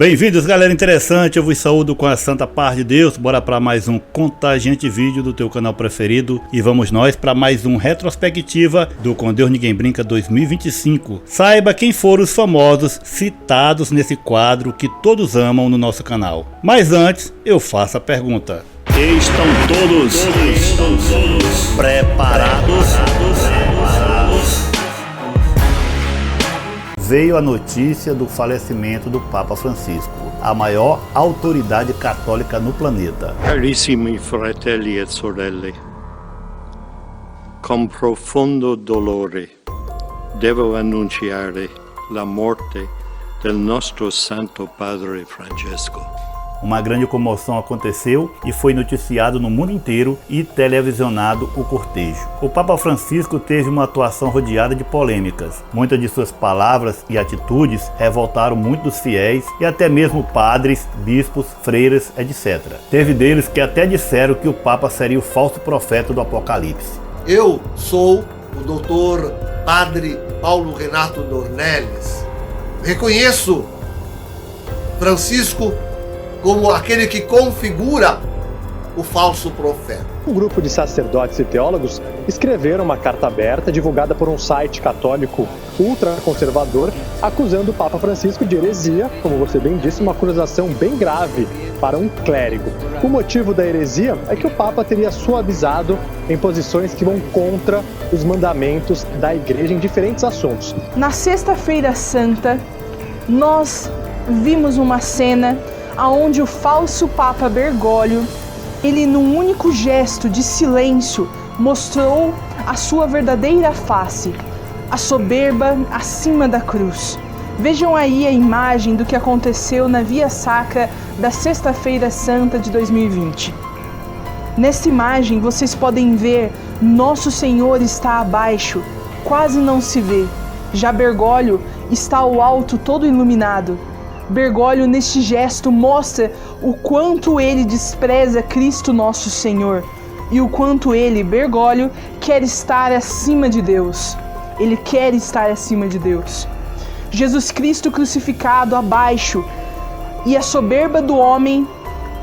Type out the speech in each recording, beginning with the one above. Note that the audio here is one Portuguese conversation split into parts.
Bem-vindos, galera interessante, eu vos saúdo com a santa paz de Deus. Bora para mais um contagiante vídeo do teu canal preferido e vamos nós para mais um retrospectiva do Com Deus Ninguém Brinca 2025. Saiba quem foram os famosos citados nesse quadro que todos amam no nosso canal. Mas antes, eu faço a pergunta. Estão todos preparados? Veio a notícia do falecimento do Papa Francisco, a maior autoridade católica no planeta. Carissimi fratelli e sorelle, con profondo dolore devo annunciare la morte del nostro Santo Padre Francesco. Uma grande comoção aconteceu e foi noticiado no mundo inteiro e televisionado o cortejo. O Papa Francisco teve uma atuação rodeada de polêmicas. Muitas de suas palavras e atitudes revoltaram muitos fiéis e até mesmo padres, bispos, freiras, etc. Teve deles que até disseram que o Papa seria o falso profeta do Apocalipse. Eu sou o doutor Padre Paulo Renato Dornelles. Reconheço Francisco como aquele que configura o falso profeta. Um grupo de sacerdotes e teólogos escreveram uma carta aberta divulgada por um site católico ultraconservador acusando o Papa Francisco de heresia, como você bem disse, uma acusação bem grave para um clérigo. O motivo da heresia é que o Papa teria suavizado em posições que vão contra os mandamentos da Igreja em diferentes assuntos. Na Sexta-feira Santa, nós vimos uma cena onde o falso Papa Bergoglio, ele num único gesto de silêncio, mostrou a sua verdadeira face, a soberba acima da cruz. Vejam aí a imagem do que aconteceu na Via Sacra da Sexta-feira Santa de 2020. Nesta imagem vocês podem ver Nosso Senhor está abaixo, quase não se vê. Já Bergoglio está ao alto, todo iluminado. Bergoglio, neste gesto, mostra o quanto ele despreza Cristo Nosso Senhor e o quanto ele, Bergoglio, quer estar acima de Deus. Ele quer estar acima de Deus. Jesus Cristo crucificado abaixo e a soberba do homem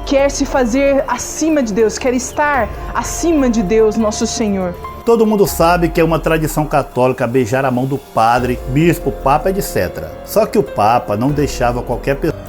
quer se fazer acima de Deus, quer estar acima de Deus Nosso Senhor. Todo mundo sabe que é uma tradição católica beijar a mão do padre, bispo, papa, etc. Só que o papa não deixava qualquer pessoa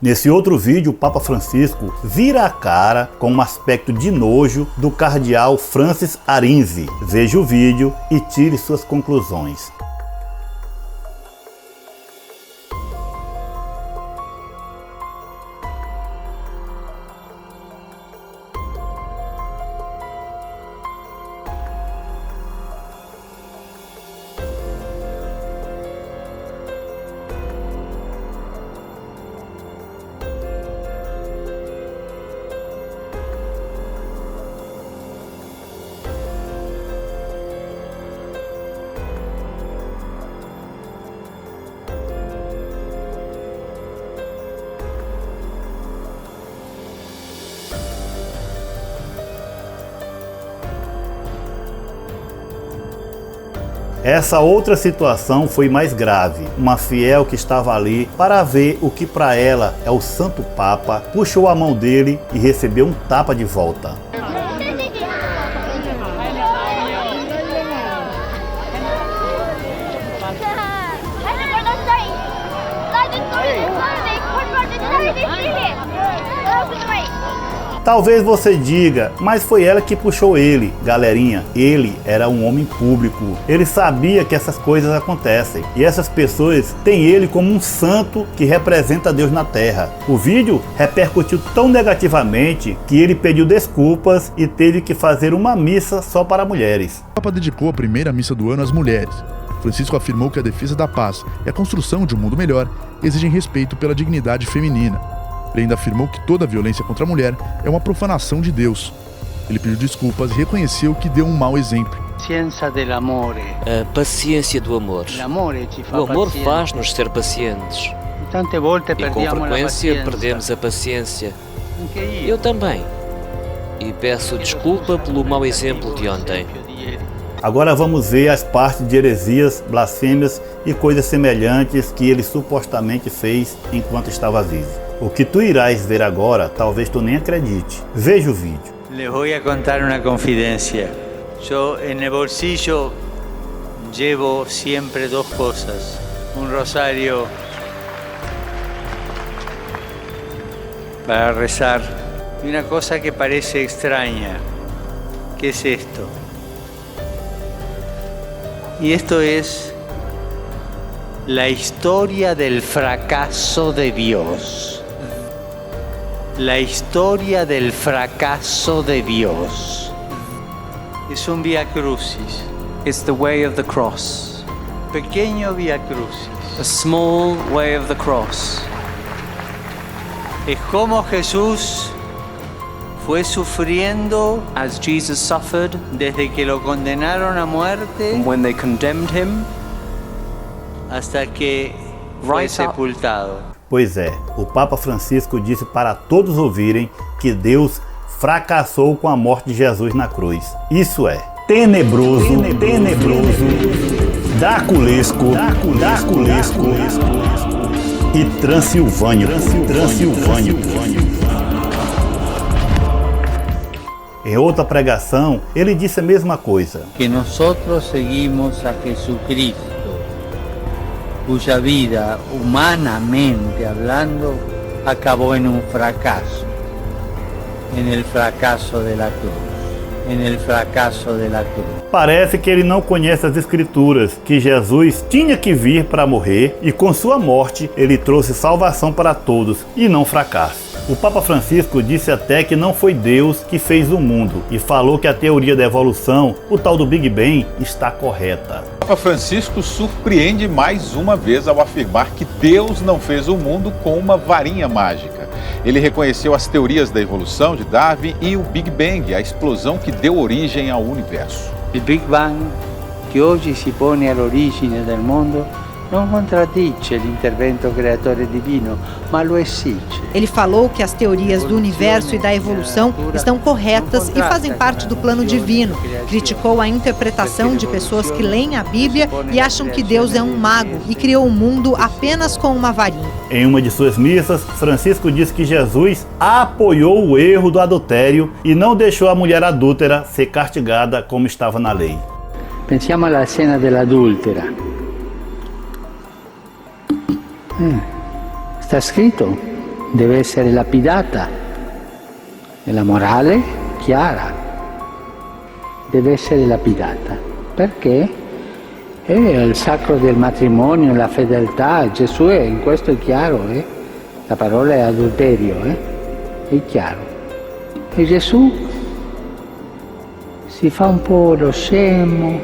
Nesse outro vídeo, o Papa Francisco vira a cara com um aspecto de nojo do cardeal Francis Arinze. Veja o vídeo e tire suas conclusões. Essa outra situação foi mais grave. Uma fiel que estava ali para ver o que para ela é o Santo Papa, puxou a mão dele e recebeu um tapa de volta. Talvez você diga, mas foi ela que puxou ele. Galerinha, ele era um homem público. Ele sabia que essas coisas acontecem. E essas pessoas têm ele como um santo que representa Deus na Terra. O vídeo repercutiu tão negativamente que ele pediu desculpas e teve que fazer uma missa só para mulheres. O Papa dedicou a primeira missa do ano às mulheres. Francisco afirmou que a defesa da paz e a construção de um mundo melhor exigem respeito pela dignidade feminina. Ele ainda afirmou que toda violência contra a mulher é uma profanação de Deus. Ele pediu desculpas e reconheceu que deu um mau exemplo. A paciência do amor. O amor faz-nos ser pacientes. E com frequência perdemos a paciência. Eu também. E peço desculpa pelo mau exemplo de ontem. Agora vamos ver as partes de heresias, blasfêmias e coisas semelhantes que ele supostamente fez enquanto estava vivo. O que tu irás ver agora, talvez tu nem acredite. Veja o vídeo. Les voy a contar una confidencia. Yo en el bolsillo llevo siempre dos cosas. Un rosario para rezar y una cosa que parece extraña. ¿Qué es esto? Y esto es la historia del fracaso de Dios. La historia del fracaso de Dios. Es un vía crucis. It's the way of the cross. Pequeño vía crucis. A small way of the cross. Es como Jesús fue sufriendo as Jesus suffered desde que lo condenaron a muerte when they condemned him hasta que fue sepultado. Pois é, o Papa Francisco disse para todos ouvirem que Deus fracassou com a morte de Jesus na cruz. Isso é tenebroso, draculesco e transilvânico. Em outra pregação, ele disse a mesma coisa. Que nosotros seguimos a Jesucristo, cuya vida, humanamente hablando, acabó en un fracaso, en el fracaso de la cruz, en el fracaso de la cruz. Parece que ele não conhece as escrituras, que Jesus tinha que vir para morrer e com sua morte ele trouxe salvação para todos e não fracasso. O Papa Francisco disse até que não foi Deus que fez o mundo e falou que a teoria da evolução, o tal do Big Bang, está correta. O Papa Francisco surpreende mais uma vez ao afirmar que Deus não fez o mundo com uma varinha mágica. Ele reconheceu as teorias da evolução de Darwin e o Big Bang, a explosão que deu origem ao universo. O Big Bang, que hoje se põe all'origine del mundo, não contradice l'intervento creatore divino, mas lo exige. Ele falou que as teorias do universo e da evolução estão corretas e fazem parte do plano divino. Criticou a interpretação de pessoas que leem a Bíblia e acham que Deus é um mago e criou o mundo apenas com uma varinha. Em uma de suas missas, Francisco disse que Jesus apoiou o erro do adultério e não deixou a mulher adúltera ser castigada como estava na lei. Pensiamo alla scena dell'adultera. Sta scritto, deve essere lapidata, e la morale chiara, deve essere lapidata, perché è il sacro del matrimonio, la fedeltà, Gesù è, in questo è chiaro, la parola è adulterio, è chiaro. E Gesù si fa un po' lo scemo,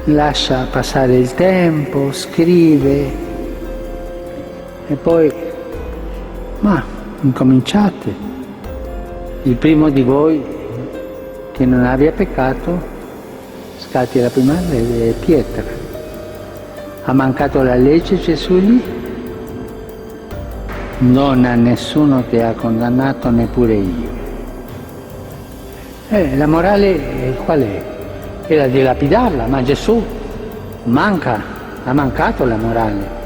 lascia passare il tempo, scrive. E poi, ma incominciate. Il primo di voi che non abbia peccato, scatti la prima pietra. Ha mancato la legge Gesù lì? Non a nessuno che ha condannato, neppure io. La morale qual è? Quella di lapidarla, ma Gesù ha mancato la morale.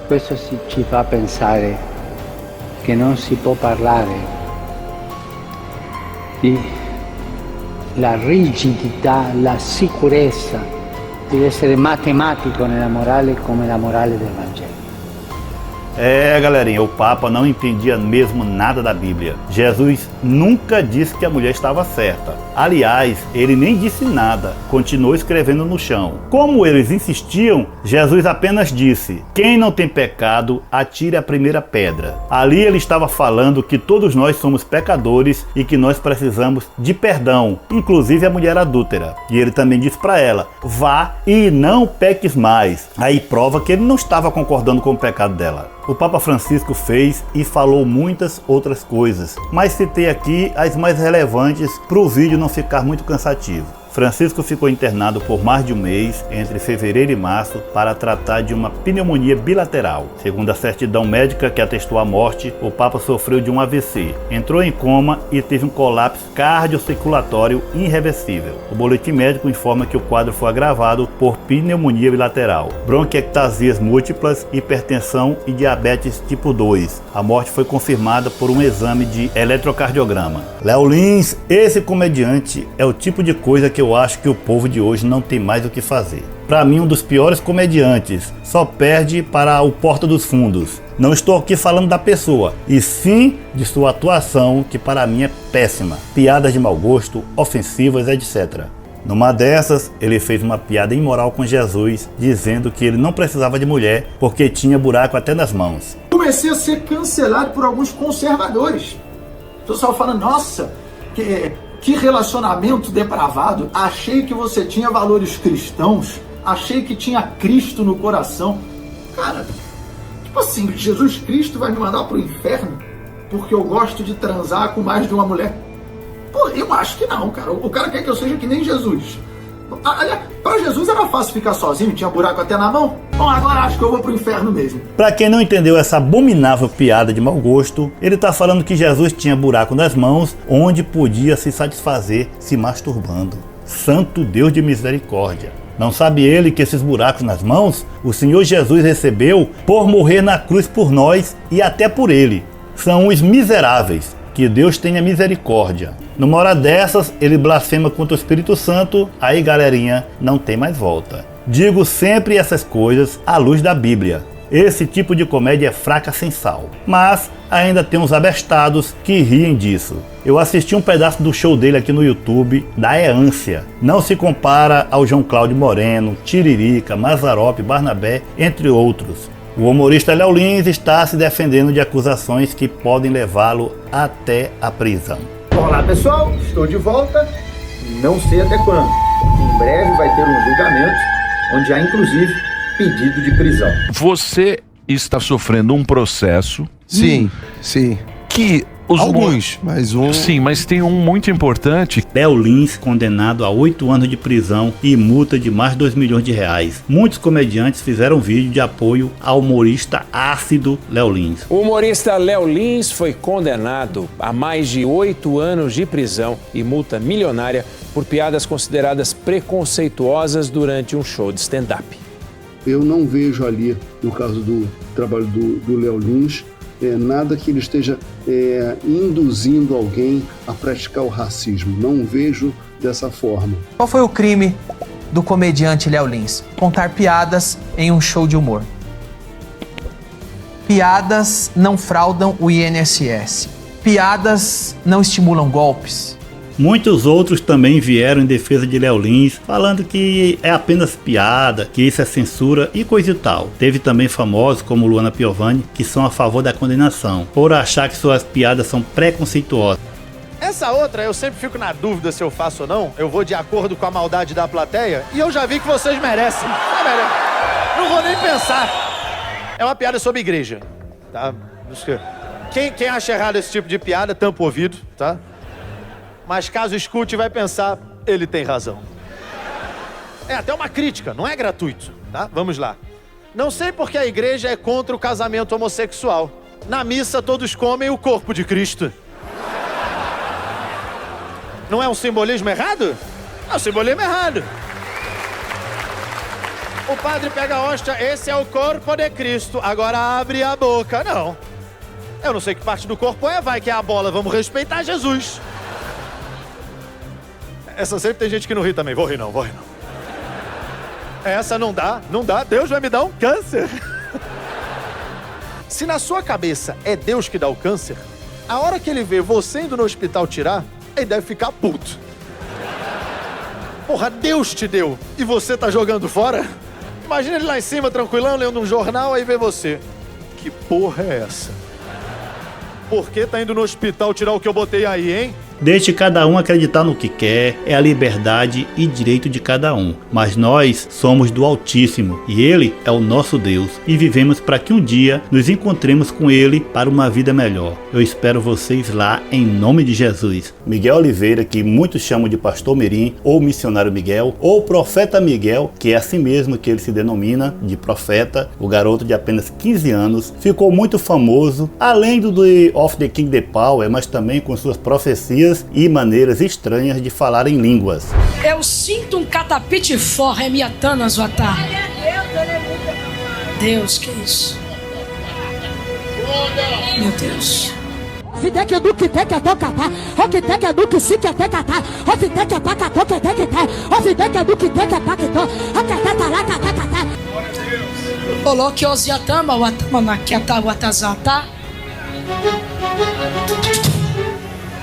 Questo ci fa pensare che non si può parlare di la rigidità, la sicurezza, deve essere matematico nella morale come la morale del Vangelo. Galerinha, o Papa não entendia mesmo nada da Bíblia. Jesus nunca disse que a mulher estava certa. Aliás, ele nem disse nada, continuou escrevendo no chão. Como eles insistiam, Jesus apenas disse: quem não tem pecado, atire a primeira pedra. Ali ele estava falando que todos nós somos pecadores e que nós precisamos de perdão, inclusive a mulher adúltera. E ele também disse para ela: vá e não peques mais. Aí prova que ele não estava concordando com o pecado dela. O Papa Francisco fez e falou muitas outras coisas, mas citei aqui as mais relevantes para o vídeo não ficar muito cansativo. Francisco ficou internado por mais de um mês, entre fevereiro e março, para tratar de uma pneumonia bilateral. Segundo a certidão médica que atestou a morte, o Papa sofreu de um AVC, entrou em coma e teve um colapso cardiocirculatório irreversível. O boletim médico informa que o quadro foi agravado por pneumonia bilateral, bronquiectasias múltiplas, hipertensão e diabetes tipo 2. A morte foi confirmada por um exame de eletrocardiograma. Léo Lins, esse comediante, é o tipo de coisa que eu acho que o povo de hoje não tem mais o que fazer. Para mim, um dos piores comediantes, só perde para o Porta dos Fundos. Não estou aqui falando da pessoa, e sim de sua atuação, que para mim é péssima. Piadas de mau gosto, ofensivas, etc. Numa dessas, ele fez uma piada imoral com Jesus, dizendo que ele não precisava de mulher porque tinha buraco até nas mãos. Comecei a ser cancelado por alguns conservadores. O pessoal falando: nossa, que relacionamento depravado, achei que você tinha valores cristãos, achei que tinha Cristo no coração. Cara, tipo assim, Jesus Cristo vai me mandar pro inferno porque eu gosto de transar com mais de uma mulher? Pô, eu acho que não, cara. O cara quer que eu seja que nem Jesus. Aliás, pra Jesus era fácil ficar sozinho, tinha buraco até na mão. Bom, agora acho que eu vou pro inferno mesmo. Pra quem não entendeu essa abominável piada de mau gosto, ele tá falando que Jesus tinha buraco nas mãos onde podia se satisfazer se masturbando. Santo Deus de misericórdia. Não sabe ele que esses buracos nas mãos o Senhor Jesus recebeu por morrer na cruz por nós e até por ele. São os miseráveis. Que Deus tenha misericórdia. Numa hora dessas, ele blasfema contra o Espírito Santo, aí galerinha, não tem mais volta. Digo sempre essas coisas à luz da Bíblia. Esse tipo de comédia é fraca sem sal, mas ainda tem uns abestados que riem disso. Eu assisti um pedaço do show dele aqui no YouTube, da ânsia. Não se compara ao João Cláudio Moreno, Tiririca, Mazzaropi, Barnabé, entre outros. O humorista Léo Lins está se defendendo de acusações que podem levá-lo até a prisão. Olá pessoal, estou de volta, não sei até quando. Em breve vai ter um julgamento, onde há inclusive pedido de prisão. Você está sofrendo um processo. Sim. Que alguns, mas um... Sim, mas tem um muito importante. Léo Lins condenado a 8 anos de prisão e multa de mais de 2 milhões de reais. Muitos comediantes fizeram vídeo de apoio ao humorista ácido Léo Lins. O humorista Léo Lins foi condenado a mais de 8 anos de prisão e multa milionária por piadas consideradas preconceituosas durante um show de stand-up. Eu não vejo ali, no caso do trabalho do Léo Lins, nada que ele esteja induzindo alguém a praticar o racismo. Não vejo dessa forma. Qual foi o crime do comediante Léo Lins? Contar piadas em um show de humor. Piadas não fraudam o INSS. Piadas não estimulam golpes. Muitos outros também vieram em defesa de Léo Lins, falando que é apenas piada, que isso é censura e coisa e tal. Teve também famosos como Luana Piovani, que são a favor da condenação, por achar que suas piadas são preconceituosas. Essa outra eu sempre fico na dúvida se eu faço ou não, eu vou de acordo com a maldade da plateia, e eu já vi que vocês merecem. Não vou nem pensar. É uma piada sobre igreja, tá? Quem acha errado esse tipo de piada, tampa o ouvido, tá? Mas caso escute, vai pensar, ele tem razão. É até uma crítica, não é gratuito, tá? Vamos lá. Não sei porque a igreja é contra o casamento homossexual. Na missa todos comem o corpo de Cristo. Não é um simbolismo errado? É um simbolismo errado. O padre pega a hóstia, esse é o corpo de Cristo, agora abre a boca. Não. Eu não sei que parte do corpo é, vai que é a bola, vamos respeitar Jesus. Essa sempre tem gente que não ri também. Vou rir não. Essa não dá. Deus vai me dar um câncer. Se na sua cabeça é Deus que dá o câncer, a hora que ele vê você indo no hospital tirar, ele deve ficar puto. Porra, Deus te deu e você tá jogando fora? Imagina ele lá em cima, tranquilão, lendo um jornal, aí vê você. Que porra é essa? Por que tá indo no hospital tirar o que eu botei aí, hein? Deixe cada um acreditar no que quer, é a liberdade e direito de cada um. Mas nós somos do Altíssimo e Ele é o nosso Deus e vivemos para que um dia nos encontremos com Ele para uma vida melhor. Eu espero vocês lá em nome de Jesus. Miguel Oliveira, que muitos chamam de Pastor Mirim, ou Missionário Miguel, ou Profeta Miguel, que é assim mesmo que ele se denomina, de profeta, o garoto de apenas 15 anos, ficou muito famoso, além do The of the King the Power, mas também com suas profecias e maneiras estranhas de falar em línguas. Eu sinto um catapite forra em minha tana, Zoatá. Deus, que isso? Meu Deus. Fideke do que tem que tocar, o que tem que do que se quer catar, o que tem que paca toca tem que ter, o fideke do que tem que paca to, o que tem lá catar. Coloque Oziatama, Watama na Kiata Watazata.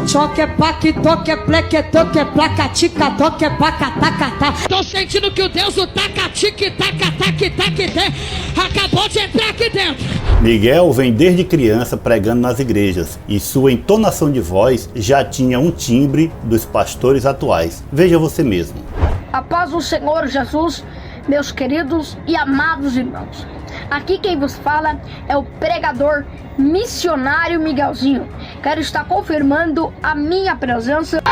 Choque paque toque pleque toque placa tica toque paca tacata. Tô sentindo que o Deus do taca-tique, taca-taque-taque acabou de entrar aqui dentro. Miguel vem desde criança pregando nas igrejas e sua entonação de voz já tinha um timbre dos pastores atuais. Veja você mesmo. A paz do Senhor Jesus, meus queridos e amados irmãos. Aqui quem vos fala é o pregador missionário Miguelzinho. Quero estar confirmando a minha presença.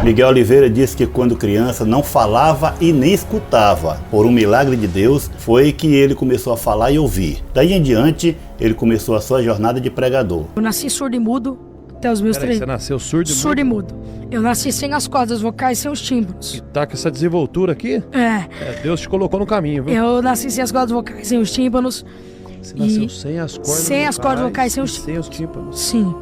Miguel Oliveira disse que quando criança não falava e nem escutava. Por um milagre de Deus foi que ele começou a falar e ouvir. Daí em diante, ele começou a sua jornada de pregador. Eu nasci surdo e mudo até os meus 3 Você nasceu surdo e mudo? Surdo e mudo. Eu nasci sem as cordas vocais, sem os tímpanos. E tá com essa desenvoltura aqui? Deus te colocou no caminho, viu? Eu nasci sem as cordas vocais, sem os tímpanos. Você nasceu sem as cordas vocais? Sem as cordas vocais, sem os tímpanos. Sim.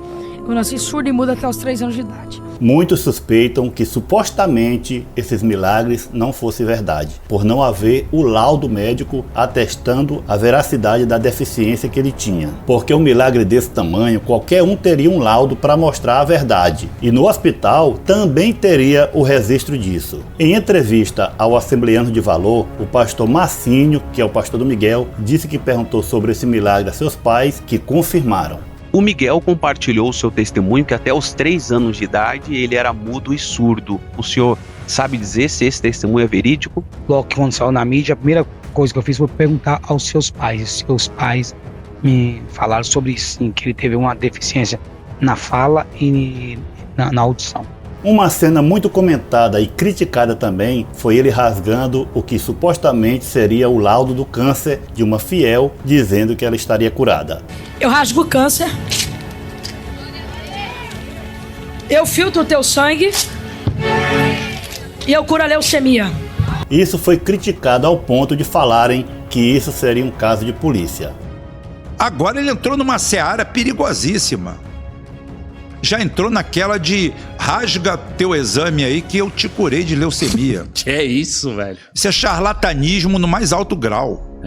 Eu nasci surdo e mudo até os 3 anos de idade. Muitos suspeitam que supostamente esses milagres não fossem verdade, por não haver o laudo médico atestando a veracidade da deficiência que ele tinha. Porque um milagre desse tamanho, qualquer um teria um laudo para mostrar a verdade. E no hospital também teria o registro disso. Em entrevista ao Assembleano de Valor, o pastor Marcinho, que é o pastor do Miguel, disse que perguntou sobre esse milagre a seus pais, que confirmaram. O Miguel compartilhou seu testemunho que até os 3 anos de idade ele era mudo e surdo. O senhor sabe dizer se esse testemunho é verídico? Logo que aconteceu na mídia, a primeira coisa que eu fiz foi perguntar aos seus pais. Seus pais me falaram sobre isso, sim, que ele teve uma deficiência na fala e na audição. Uma cena muito comentada e criticada também foi ele rasgando o que supostamente seria o laudo do câncer de uma fiel, dizendo que ela estaria curada. Eu rasgo o câncer. Eu filtro o teu sangue. E eu curo a leucemia. Isso foi criticado ao ponto de falarem que isso seria um caso de polícia. Agora ele entrou numa seara perigosíssima. Já entrou naquela de rasga teu exame aí que eu te curei de leucemia. Que é isso, velho? Isso é charlatanismo no mais alto grau.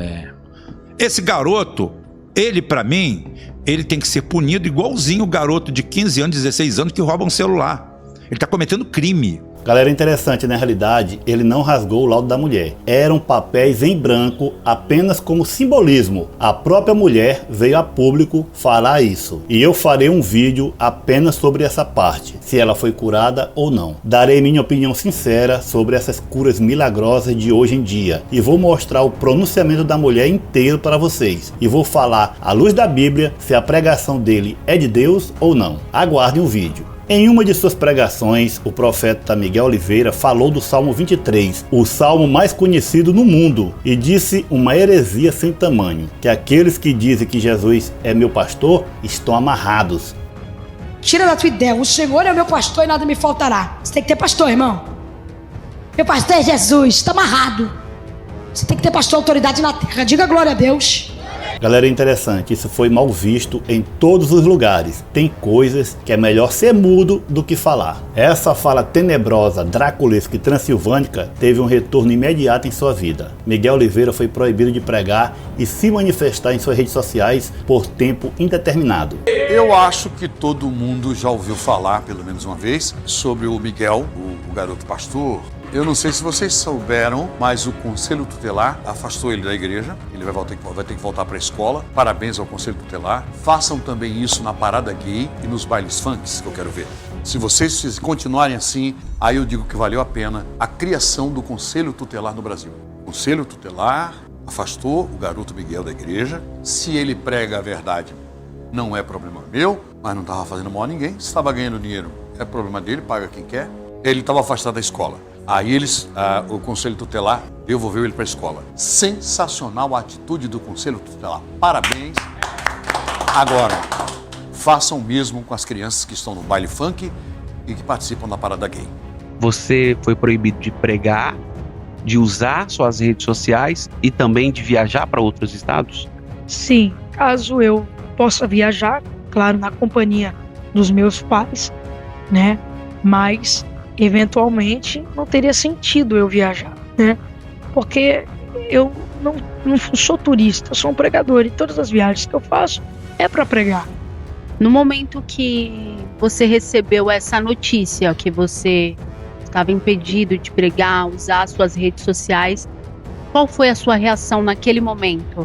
Esse garoto, ele pra mim, ele tem que ser punido igualzinho o garoto de 15 anos, 16 anos que rouba um celular. Ele tá cometendo crime. Galera, interessante, na realidade, ele não rasgou o laudo da mulher. Eram papéis em branco, apenas como simbolismo. A própria mulher veio a público falar isso. E eu farei um vídeo apenas sobre essa parte, se ela foi curada ou não. Darei minha opinião sincera sobre essas curas milagrosas de hoje em dia. E vou mostrar o pronunciamento da mulher inteiro para vocês. E vou falar, à luz da Bíblia, se a pregação dele é de Deus ou não. Aguardem o vídeo. Em uma de suas pregações, o profeta Miguel Oliveira falou do Salmo 23, o salmo mais conhecido no mundo, e disse uma heresia sem tamanho, que aqueles que dizem que Jesus é meu pastor estão amarrados. Tira da tua ideia, o Senhor é o meu pastor e nada me faltará. Você tem que ter pastor, irmão. Meu pastor é Jesus, está amarrado. Você tem que ter pastor, autoridade na terra. Diga glória a Deus. Galera, é interessante, isso foi mal visto em todos os lugares. Tem coisas que é melhor ser mudo do que falar. Essa fala tenebrosa, draculesca e transilvânica teve um retorno imediato em sua vida. Miguel Oliveira foi proibido de pregar e se manifestar em suas redes sociais por tempo indeterminado. Eu acho que todo mundo já ouviu falar, pelo menos uma vez, sobre o Miguel, o garoto pastor. Eu não sei se vocês souberam, mas o Conselho Tutelar afastou ele da igreja. Ele vai ter que voltar para a escola. Parabéns ao Conselho Tutelar. Façam também isso na parada gay e nos bailes funks, que eu quero ver. Se vocês continuarem assim, aí eu digo que valeu a pena a criação do Conselho Tutelar no Brasil. O Conselho Tutelar afastou o garoto Miguel da igreja. Se ele prega a verdade, não é problema meu, mas não estava fazendo mal a ninguém. Se estava ganhando dinheiro, é problema dele, paga quem quer. Ele estava afastado da escola. Aí o Conselho Tutelar devolveu ele para a escola. Sensacional a atitude do Conselho Tutelar. Parabéns. Agora, façam o mesmo com as crianças que estão no baile funk e que participam da parada gay. Você foi proibido de pregar, de usar suas redes sociais e também de viajar para outros estados? Sim, caso eu possa viajar, claro, na companhia dos meus pais, né? Mas eventualmente não teria sentido eu viajar, né? Porque eu não sou turista, eu sou um pregador e todas as viagens que eu faço é para pregar. No momento que você recebeu essa notícia que você estava impedido de pregar, usar suas redes sociais, qual foi a sua reação naquele momento?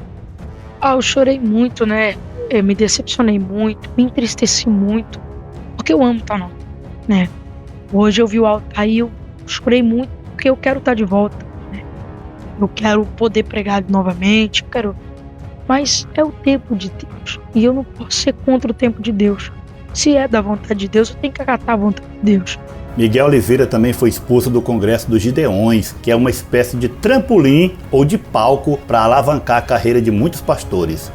Eu chorei muito, né? Eu me decepcionei muito, me entristeci muito, porque eu amo estar no altar, né? Hoje eu vi o altar e eu chorei muito porque eu quero estar de volta, né? Eu quero poder pregar novamente, mas é o tempo de Deus e eu não posso ser contra o tempo de Deus. Se é da vontade de Deus, eu tenho que acatar a vontade de Deus. Miguel Oliveira também foi expulso do Congresso dos Gideões, que é uma espécie de trampolim ou de palco para alavancar a carreira de muitos pastores.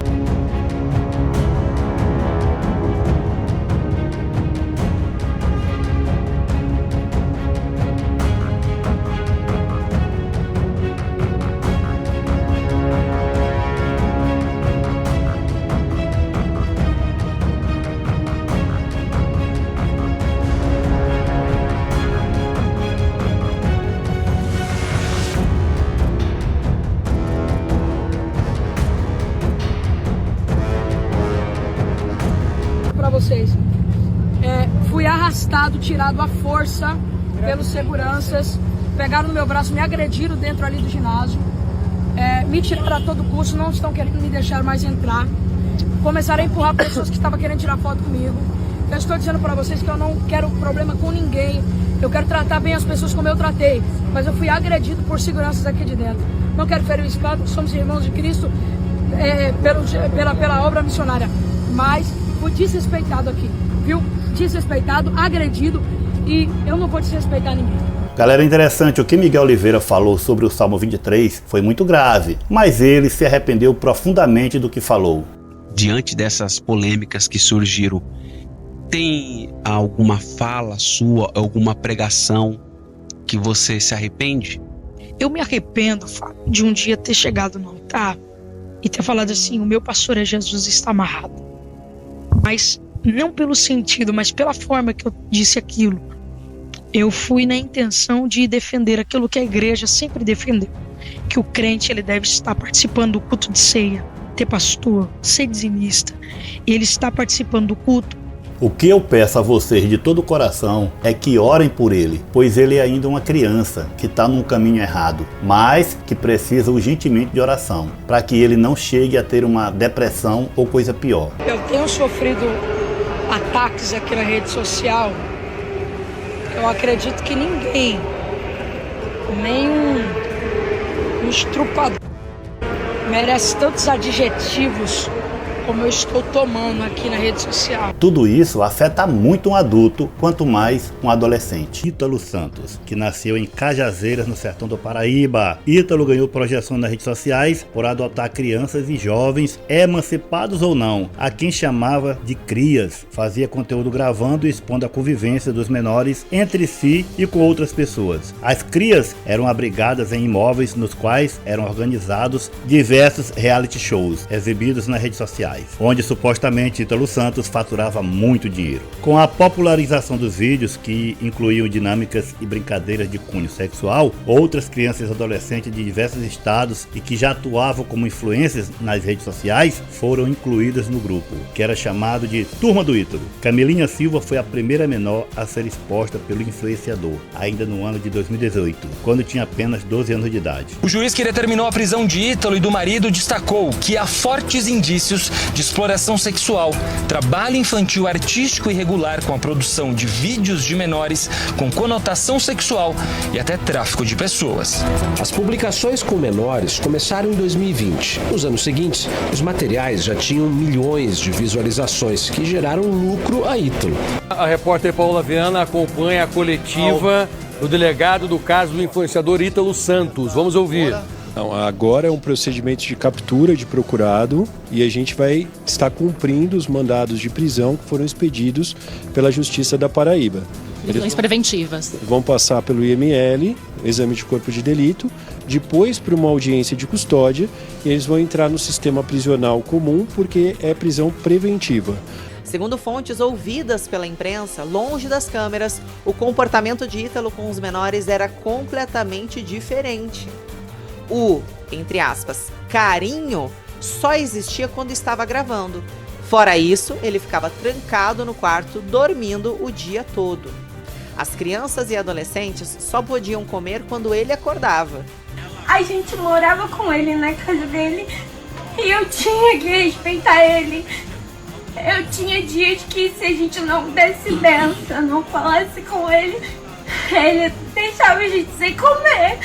Fui arrastado, tirado à força pelos seguranças, pegaram no meu braço, me agrediram dentro ali do ginásio, me tiraram a todo custo, não estão querendo me deixar mais entrar, começaram a empurrar pessoas que estavam querendo tirar foto comigo. Eu estou dizendo para vocês que eu não quero problema com ninguém, eu quero tratar bem as pessoas como eu tratei, mas eu fui agredido por seguranças aqui de dentro. Não quero ferir o escândalo, somos irmãos de Cristo pela obra missionária, mas fui desrespeitado aqui, viu? Desrespeitado, agredido, e eu não vou desrespeitar ninguém. Galera, interessante, o que Miguel Oliveira falou sobre o Salmo 23 foi muito grave, mas ele se arrependeu profundamente do que falou. Diante dessas polêmicas que surgiram, tem alguma fala sua, alguma pregação que você se arrepende? Eu me arrependo, Fábio, de um dia ter chegado no altar e ter falado assim: o meu pastor é Jesus, está amarrado. Mas não pelo sentido, mas pela forma que eu disse aquilo. Eu fui na intenção de defender aquilo que a igreja sempre defendeu, que o crente ele deve estar participando do culto de ceia, ter pastor, ser dizimista, e ele está participando do culto. O que eu peço a vocês de todo o coração é que orem por ele, pois ele é ainda uma criança que está num caminho errado, mas que precisa urgentemente de oração, para que ele não chegue a ter uma depressão ou coisa pior. Eu tenho sofrido ataques aqui na rede social. Eu acredito que ninguém, nem um estrupador, merece tantos adjetivos como eu estou tomando aqui na rede social. Tudo isso afeta muito um adulto, quanto mais um adolescente. Ítalo Santos, que nasceu em Cajazeiras, no sertão do Paraíba. Ítalo ganhou projeção nas redes sociais por adotar crianças e jovens, emancipados ou não, a quem chamava de crias. Fazia conteúdo gravando e expondo a convivência dos menores entre si e com outras pessoas. As crias eram abrigadas em imóveis nos quais eram organizados diversos reality shows exibidos nas redes sociais, onde supostamente Ítalo Santos faturava muito dinheiro. Com a popularização dos vídeos, que incluíam dinâmicas e brincadeiras de cunho sexual, outras crianças e adolescentes de diversos estados e que já atuavam como influencers nas redes sociais foram incluídas no grupo, que era chamado de Turma do Ítalo. Camilinha Silva foi a primeira menor a ser exposta pelo influenciador, ainda no ano de 2018, quando tinha apenas 12 anos de idade. O juiz que determinou a prisão de Ítalo e do marido destacou que há fortes indícios de exploração sexual, trabalho infantil artístico irregular com a produção de vídeos de menores com conotação sexual e até tráfico de pessoas. As publicações com menores começaram em 2020. Nos anos seguintes, os materiais já tinham milhões de visualizações que geraram lucro a Ítalo. A repórter Paula Viana acompanha a coletiva do delegado do caso do influenciador Ítalo Santos. Vamos ouvir. Não, agora é um procedimento de captura de procurado e a gente vai estar cumprindo os mandados de prisão que foram expedidos pela Justiça da Paraíba. Prisões preventivas. Vão passar pelo IML, exame de corpo de delito, depois para uma audiência de custódia e eles vão entrar no sistema prisional comum porque é prisão preventiva. Segundo fontes ouvidas pela imprensa, longe das câmeras, o comportamento de Ítalo com os menores era completamente diferente. O, entre aspas, carinho só existia quando estava gravando. Fora isso, ele ficava trancado no quarto, dormindo o dia todo. As crianças e adolescentes só podiam comer quando ele acordava. A gente morava com ele na casa dele e eu tinha que respeitar ele. Eu tinha dias que se a gente não desse benção, não falasse com ele, ele deixava a gente sem comer.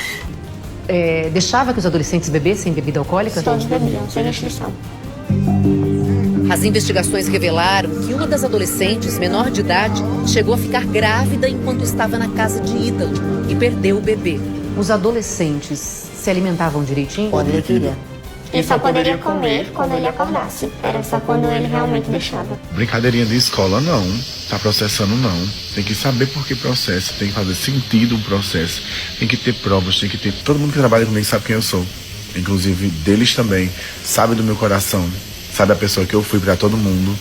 Deixava que os adolescentes bebessem bebida alcoólica? Todos bebiam, sem restrição. As investigações revelaram que uma das adolescentes, menor de idade, chegou a ficar grávida enquanto estava na casa de Ítalo e perdeu o bebê. Os adolescentes se alimentavam direitinho? Quando ele queria. Ele só poderia comer quando ele acordasse. Era só quando ele realmente deixava. Brincadeirinha de escola não, tá processando não. Tem que saber por que processo, tem que fazer sentido o processo. Tem que ter provas, tem que ter... Todo mundo que trabalha comigo sabe quem eu sou. Inclusive deles também. Sabe do meu coração. Sabe a pessoa que eu fui pra todo mundo.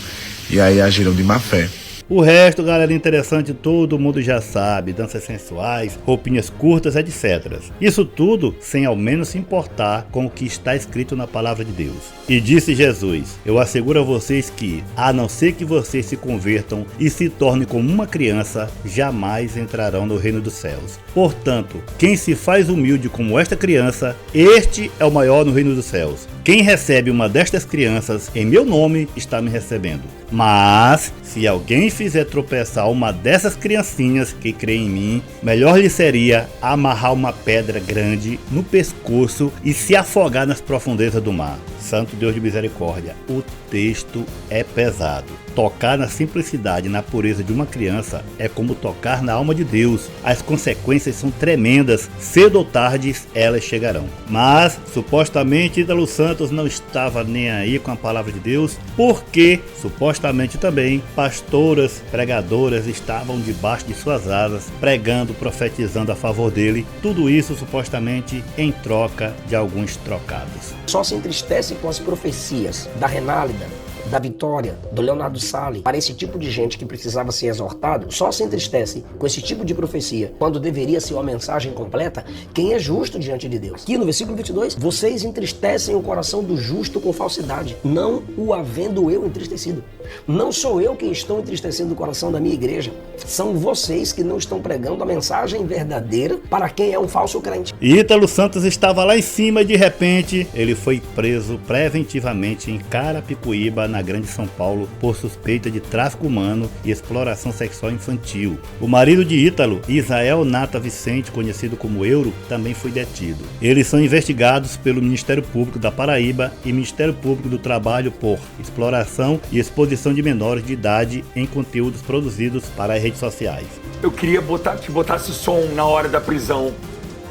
E aí agiram de má fé. O resto, galera, interessante, todo mundo já sabe, danças sensuais, roupinhas curtas, etc. Isso tudo sem ao menos se importar com o que está escrito na palavra de Deus. E disse Jesus: eu asseguro a vocês que, a não ser que vocês se convertam e se tornem como uma criança, jamais entrarão no reino dos céus. Portanto, quem se faz humilde como esta criança, este é o maior no reino dos céus. Quem recebe uma destas crianças em meu nome está me recebendo. Mas, se alguém fizer tropeçar uma dessas criancinhas que crê em mim, melhor lhe seria amarrar uma pedra grande no pescoço e se afogar nas profundezas do mar. Santo Deus de misericórdia, o texto é pesado. Tocar na simplicidade e na pureza de uma criança é como tocar na alma de Deus. As consequências são tremendas, cedo ou tarde elas chegarão. Mas, supostamente, Ítalo Santos não estava nem aí com a palavra de Deus, porque, supostamente também, pastoras, pregadoras estavam debaixo de suas asas, pregando, profetizando a favor dele. Tudo isso, supostamente, em troca de alguns trocados. Só se entristece com as profecias da Renálida, da Vitória, do Leonardo Salles, para esse tipo de gente que precisava ser exortado, só se entristece com esse tipo de profecia, quando deveria ser uma mensagem completa, quem é justo diante de Deus. Aqui no versículo 22, vocês entristecem o coração do justo com falsidade, não o havendo eu entristecido. Não sou eu quem estou entristecendo o coração da minha igreja, são vocês que não estão pregando a mensagem verdadeira para quem é um falso crente. Ítalo Santos estava lá em cima e de repente ele foi preso preventivamente em Carapicuíba, na Grande São Paulo por suspeita de tráfico humano e exploração sexual infantil. O marido de Ítalo, Israel Nata Vicente, conhecido como Euro, também foi detido. Eles são investigados pelo Ministério Público da Paraíba e Ministério Público do Trabalho por exploração e exposição de menores de idade em conteúdos produzidos para as redes sociais. Eu queria que botasse som na hora da prisão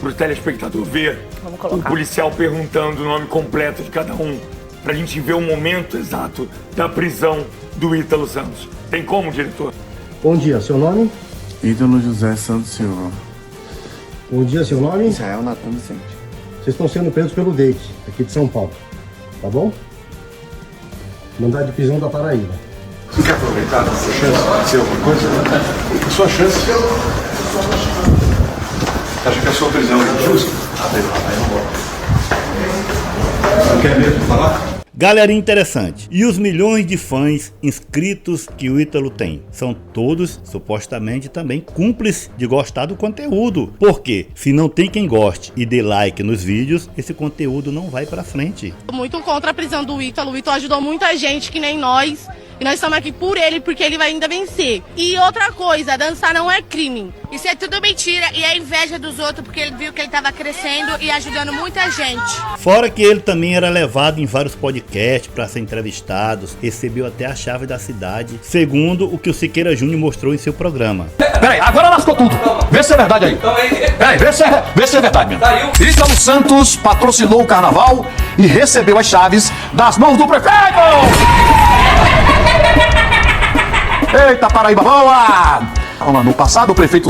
para o telespectador ver. O policial perguntando o nome completo de cada um, para a gente ver o momento exato da prisão do Ítalo Santos. Tem como, diretor? Bom dia, seu nome? Ítalo José Santos Silva. Bom dia, seu nome? Israel Natan Vicente. Vocês estão sendo presos pelo DEIC, aqui de São Paulo. Tá bom? Mandado de prisão da Paraíba. Você quer aproveitar essa chance de ser alguma coisa? A sua chance. Acha que a sua prisão é justa? Não quer mesmo falar? Galerinha interessante. E os milhões de fãs inscritos que o Ítalo tem? São todos, supostamente, também cúmplices de gostar do conteúdo. Porque se não tem quem goste e dê like nos vídeos, esse conteúdo não vai pra frente. Muito contra a prisão do Ítalo. O Ítalo ajudou muita gente, que nem nós. E nós estamos aqui por ele, porque ele vai ainda vencer. E outra coisa, dançar não é crime. Isso é tudo mentira e é inveja dos outros, porque ele viu que ele estava crescendo e ajudando muita gente. Fora que ele também era levado em vários podcasts para ser entrevistado, recebeu até a chave da cidade, segundo o que o Siqueira Júnior mostrou em seu programa. Peraí, agora lascou tudo. Vê se é verdade aí. Peraí, vê se é verdade mesmo. Ítalo Santos patrocinou o carnaval e recebeu as chaves das mãos do prefeito! Eita, Paraíba boa! No passado, o prefeito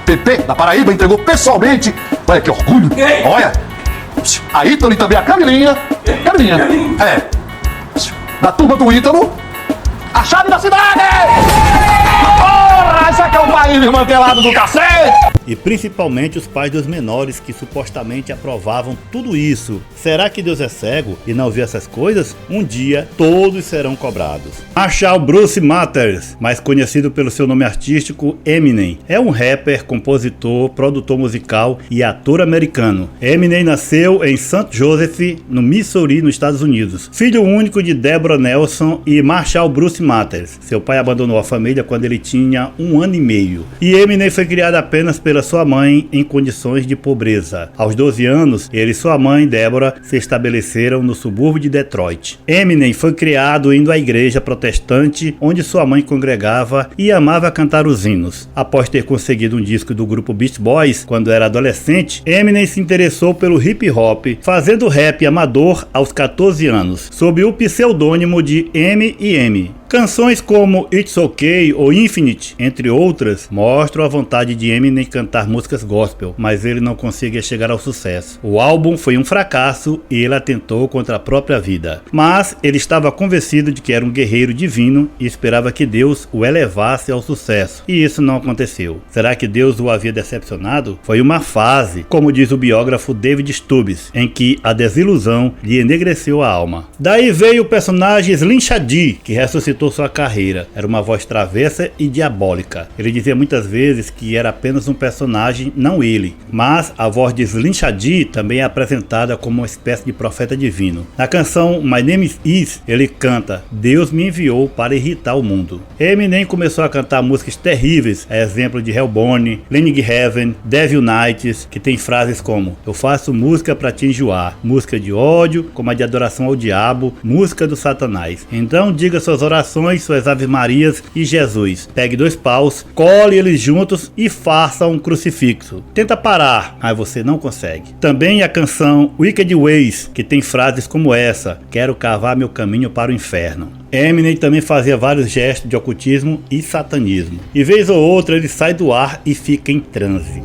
PP da Paraíba entregou pessoalmente, olha que orgulho, olha, a Ítalo e também a Camilinha, da turma do Ítalo, a chave da cidade! Porra, isso aqui é um país desmantelado do cacete! E principalmente os pais dos menores que supostamente aprovavam tudo isso. Será que Deus é cego e não vê essas coisas? Um dia todos serão cobrados. Marshall Bruce Mathers, mais conhecido pelo seu nome artístico Eminem, é um rapper, compositor, produtor musical e ator americano. Eminem nasceu em St. Joseph, no Missouri, nos Estados Unidos. Filho único de Deborah Nelson e Marshall Bruce Mathers. Seu pai abandonou a família quando ele tinha 1 ano e meio. E Eminem foi criado apenas pela sua mãe em condições de pobreza. Aos 12 anos, ele e sua mãe, Deborah, se estabeleceram no subúrbio de Detroit. Eminem foi criado indo à igreja protestante, onde sua mãe congregava e amava cantar os hinos. Após ter conseguido um disco do grupo Beach Boys quando era adolescente, Eminem se interessou pelo hip hop, fazendo rap amador aos 14 anos, sob o pseudônimo de M&M. Canções como It's Okay ou Infinite, entre outras, mostram a vontade de Eminem cantar músicas gospel, mas ele não conseguia chegar ao sucesso. O álbum foi um fracasso e ele atentou contra a própria vida. Mas ele estava convencido de que era um guerreiro divino e esperava que Deus o elevasse ao sucesso. E isso não aconteceu. Será que Deus o havia decepcionado? Foi uma fase, como diz o biógrafo David Stubbs, em que a desilusão lhe enegreceu a alma. Daí veio o personagem Slim Shady, que ressuscitou sua carreira. Era uma voz travessa e diabólica. Ele dizia muitas vezes que era apenas um personagem, não ele. Mas a voz de Slim Shady também é apresentada como uma espécie de profeta divino. Na canção My Name Is, ele canta: Deus me enviou para irritar o mundo. Eminem começou a cantar músicas terríveis, a exemplo de Hellborn, Leaning Heaven, Devil Nights, que tem frases como: eu faço música para te enjoar, música de ódio, como a de adoração ao diabo, música do Satanás. Então diga suas orações, suas Ave Marias e Jesus. Pegue 2 paus, cole eles juntos e faça um crucifixo. Tenta parar, mas você não consegue. Também a canção Wicked Ways, que tem frases como essa: quero cavar meu caminho para o inferno. Eminem também fazia vários gestos de ocultismo e satanismo. E vez ou outra ele sai do ar e fica em transe.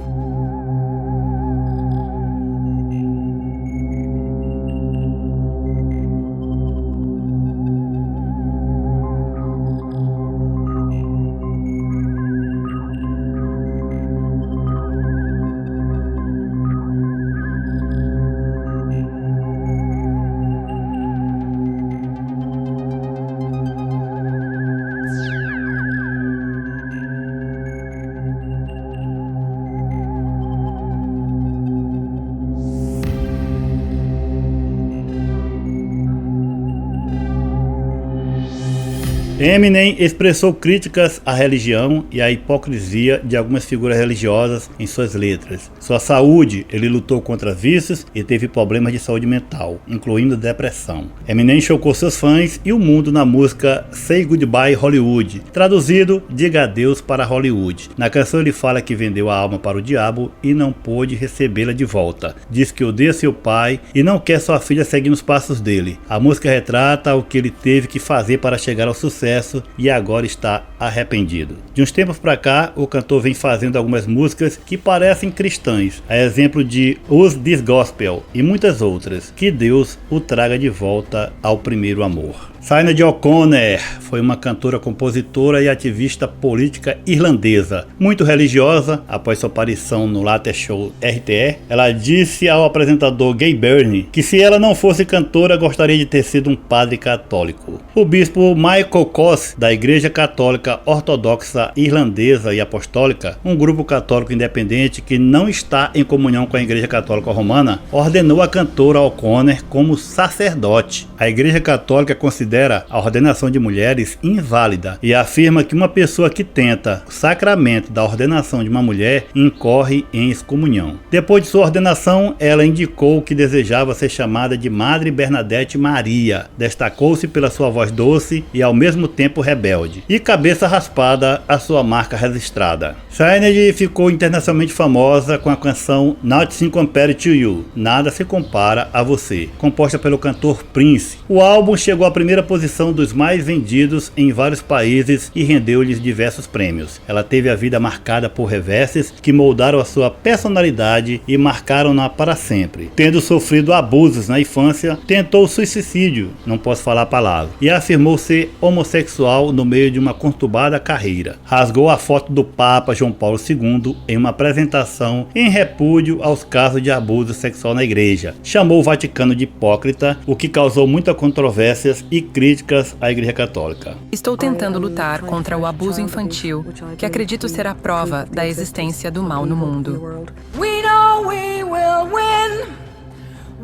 Eminem expressou críticas à religião e à hipocrisia de algumas figuras religiosas em suas letras. Sua saúde, ele lutou contra vícios e teve problemas de saúde mental, incluindo depressão. Eminem chocou seus fãs e o mundo na música Say Goodbye Hollywood, traduzido Diga Adeus para Hollywood. Na canção ele fala que vendeu a alma para o diabo e não pôde recebê-la de volta. Diz que odeia seu pai e não quer sua filha seguir nos passos dele. A música retrata o que ele teve que fazer para chegar ao sucesso e agora está arrependido. De uns tempos pra cá, o cantor vem fazendo algumas músicas que parecem cristãs, a exemplo de Use This Gospel e muitas outras. Que Deus o traga de volta ao primeiro amor. Sinéad O'Connor foi uma cantora, compositora e ativista política irlandesa, muito religiosa. Após sua aparição no Late Show RTE, ela disse ao apresentador Gay Byrne que se ela não fosse cantora, gostaria de ter sido um padre católico. O bispo Michael Coss, da Igreja Católica Ortodoxa Irlandesa e Apostólica, um grupo católico independente que não está em comunhão com a Igreja Católica Romana, ordenou a cantora O'Connor como sacerdote. A Igreja Católica considera a ordenação de mulheres inválida e afirma que uma pessoa que tenta o sacramento da ordenação de uma mulher incorre em excomunhão. Depois de sua ordenação, ela indicou que desejava ser chamada de Madre Bernadette Maria. Destacou-se pela sua voz doce e ao mesmo tempo rebelde, e cabeça raspada, a sua marca registrada. Sinéad ficou internacionalmente famosa com a canção Nothing Compared to You, Nada se compara a você, composta pelo cantor Prince. O álbum chegou à primeira posição dos mais vendidos em vários países e rendeu-lhes diversos prêmios. Ela teve a vida marcada por reverses que moldaram a sua personalidade e marcaram-na para sempre. Tendo sofrido abusos na infância, tentou suicídio, não posso falar a palavra, e afirmou ser homossexual no meio de uma conturbada carreira. Rasgou a foto do Papa João Paulo II em uma apresentação em repúdio aos casos de abuso sexual na igreja. Chamou o Vaticano de hipócrita, o que causou muitas controvérsias e críticas à Igreja Católica. Estou tentando lutar contra o abuso infantil, que acredito ser a prova da existência do mal no mundo. We know we will win.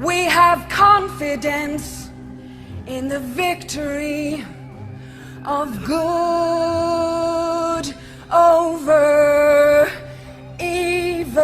We have confidence in the victory of good over evil.